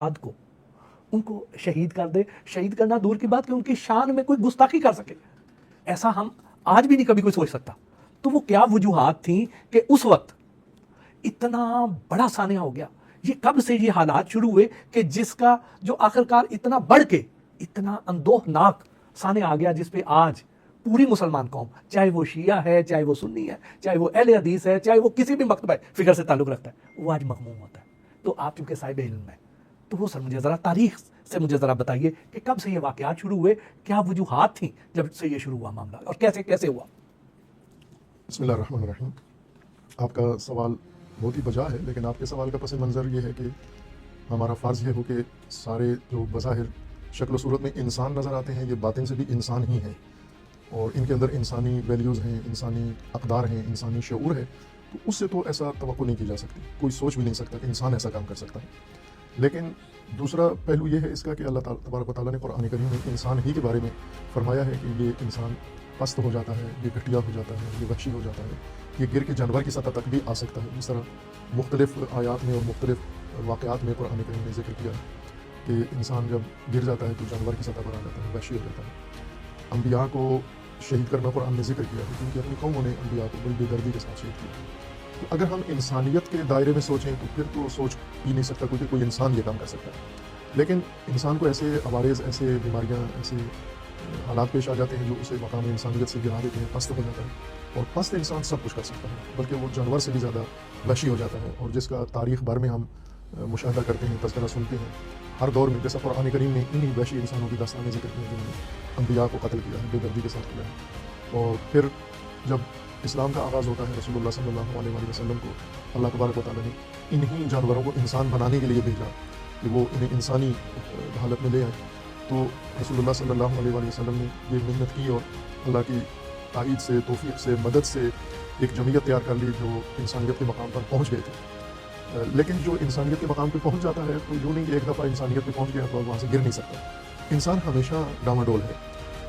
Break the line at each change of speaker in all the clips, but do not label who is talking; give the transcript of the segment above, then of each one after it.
आद को उनको शहीद कर दे। शहीद करना दूर की बात कि उनकी शान में कोई गुस्ताखी कर सके, ऐसा हम आज भी नहीं कभी कोई सोच सकता। तो वो क्या वजूहात थी कि उस वक्त इतना बड़ा सानिया हो गया। ये कब से ये हालात शुरू हुए कि जिसका जो आखिरकार इतना बढ़ के इतना अंदोहनाक सानिया आ गया, जिस पे आज पूरी मुसलमान कौम, चाहे वो शिया है, चाहे वो सुन्नी है, चाहे वो अहले हदीस है, चाहे वो किसी भी मकतबा फिक्र से ताल्लुक रखता है, वो आज मखमूम होता है। तो आप चूंकि साहिब इल्म है, तो वो सर मुझे ज़रा तारीख से मुझे ज़रा बताइए कि कब से ये वाक़यात शुरू हुए, क्या वजूहात थी जब से ये शुरू हुआ मामला, और कैसे कैसे हुआ।
बिस्मिल्लाहिर्रहमानिर्रहीम। आपका सवाल बहुत ही बजा है, लेकिन आपके सवाल का पस मंज़र ये है कि हमारा फ़र्ज़ ये हो कि सारे जो बज़ाहिर शक्ल सूरत में इंसान नज़र आते हैं, ये बातिन से भी इंसान ही हैं, और इनके अंदर इंसानी वैल्यूज़ हैं, इंसानी अक़दार हैं, इंसानी शऊर है। तो उससे तो ऐसा तवक्को नहीं की जा सकती, कोई सोच भी नहीं सकता कि इंसान ऐसा काम कर सकता है। लेकिन दूसरा पहलू ये है इसका कि अल्लाह तबारक व तआला ने कुरान करीम में इंसान ही के बारे में फरमाया है कि ये इंसान पस्त हो जाता है, ये घटिया हो जाता है, ये वहशी हो जाता है, ये गिर के जानवर की सतह तक भी आ सकता है। जिस तरह मुख्तलिफ़ आयात में और मुख्तलिफ़ वाक़यात में कुरान करीम ने ज़िक्र किया कि इंसान जब गिर जाता है तो जानवर की सतह पर आ जाता है, वहशी हो जाता है। अम्बिया को शहीद करना कुरान ने ज़िक्र किया है, क्योंकि अपनी कौमों ने अम्बिया को बड़ी बेदर्दी के साथ शहीद किया। तो अगर हम इंसानियत के दायरे में सोचें तो फिर तो सोच ही नहीं सकता कोई इंसान ये काम कर सकता है। लेकिन इंसान को ऐसे अवारेज़, ऐसे बीमारियाँ, ऐसे हालात पेश आ जाते हैं जो उसे मकाम इंसानियत से गिरा देते हैं, पस्त हो जाता है। और पस्त इंसान सब कुछ कर सकता है, बल्कि वो जानवर से भी ज़्यादा वहशी हो जाता है। और जिसका तारीख़ भर में हम मुशाहिदा करते हैं, तज़किरा सुनते हैं, हर दौर में, जैसा कुरान करीम ने इन्हीं वहशी इंसानों की दास्तानें ज़िक्र की हैं जिन्होंने अम्बिया को कत्ल किया है, बेदर्दी के साथ किया है। और फिर जब इस्लाम का आगाज़ होता है, रसूलुल्लाह सल्लल्लाहु अलैहि वसल्लम को अल्लाह तबारक व तआला ने इन्हीं जानवरों को इंसान बनाने के लिए भेजा कि वो इन्हें इंसानी हालत में ले आए। तो रसूलुल्लाह सल्लल्लाहु अलैहि वसल्लम ने ये मेहनत की और अल्लाह की ताईद से, तौफीक से, मदद से एक जमीयत तैयार कर ली जो इंसानियत के मकाम पर पहुँच गए थे। लेकिन जो इंसानियत के मकाम पर पहुँच जाता है तो यूँ नहीं कि एक दफ़ा इंसानियत पर पहुँच गया तो वहाँ से गिर नहीं सकता। इंसान हमेशा डामाडोल है,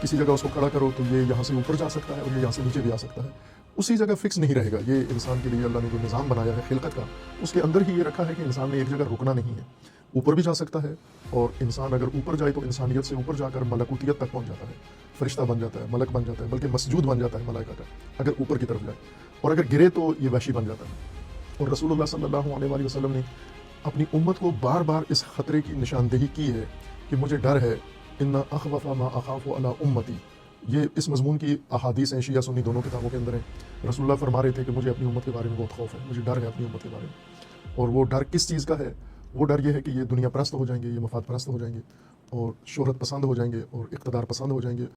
किसी जगह उसको खड़ा करो तो ये यहाँ से ऊपर जा सकता है और ये यहाँ से नीचे भी आ सकता है, उसी जगह फिक्स नहीं रहेगा। ये इंसान के लिए अल्लाह ने जो निज़ाम बनाया है खिलकत का, उसके अंदर ही ये रखा है कि इंसान ने एक जगह रुकना नहीं है, ऊपर भी जा सकता है। और इंसान अगर ऊपर जाए तो इंसानियत से ऊपर जाकर मलकूतियत तक पहुँच जाता है, फरिश्ता बन जाता है, मलक बन जाता है, बल्कि मसजूद बन जाता है मलाइका का, अगर ऊपर की तरफ जाए। और अगर गिरे तो ये वहशी बन जाता है। और रसूलुल्लाह सल्लल्लाहु अलैहि वसल्लम ने अपनी उम्मत को बार बार इस ख़तरे की निशानदेही की है कि मुझे डर है, इन्ना अख़वफ़ मा अख़ाफ़ु अला उम्मती। ये इस मज़मून की अहादीस हैं, शिया सुन्नी दोनों किताबों के अंदर हैं। रसूलुल्लाह फरमा रहे थे कि मुझे अपनी उम्मत के बारे में बहुत खौफ है, मुझे डर है अपनी उम्मत के बारे में। और वो डर किस चीज़ का है? वो डर ये है कि ये दुनिया परस्त हो जाएंगे, ये मफाद परस्त हो जाएंगे, और शोहरत पसंद हो जाएंगे, और इक़्तिदार पसंद हो जाएंगे।